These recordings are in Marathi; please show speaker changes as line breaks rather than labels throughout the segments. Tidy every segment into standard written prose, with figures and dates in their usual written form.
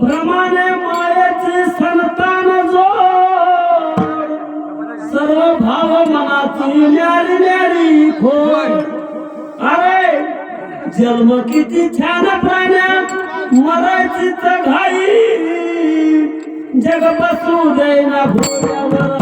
भ्रमाने मायेचे संतान जो सर्व भाव मनाची न्यारी न्यारी खोड. अरे जन्म किती छान प्राण्यात मरायची तर घाई. जग बसू देना भोल्यावर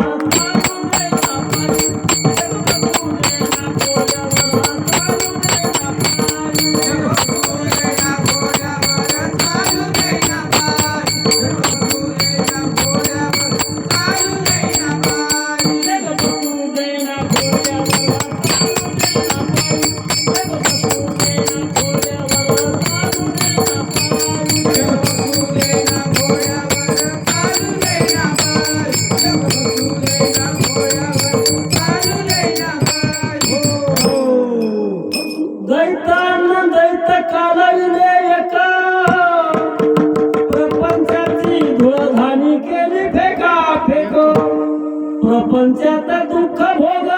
प्रपंचात दुःख भोग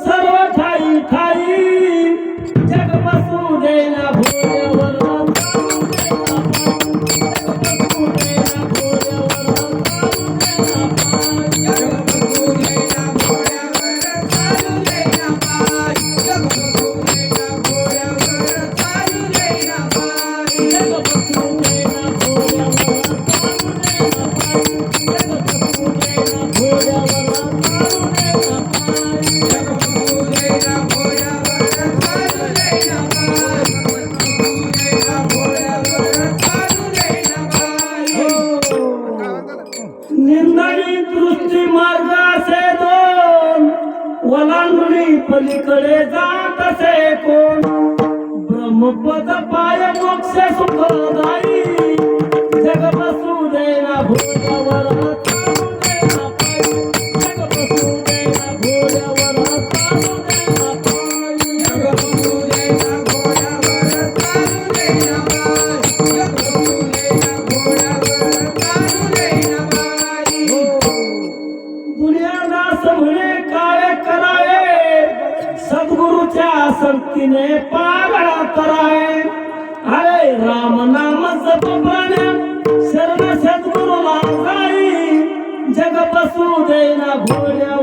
सर्व ठाई ठाई. जग बसू देना भोल्यावर निंदणी दृष्टी मार्ग असे दोन. वलांडणी पलीकडे जात असे कोण. ब्रह्मपद पाय मोक्ष सुखदायी. जग बसू देना भोल्यावर सद्गुरुच्या संगतीने पागळा कराय. अरे राम नाम जप प्राण्या शरण सद्गुरुला जाई. जग बसू देना भोल्या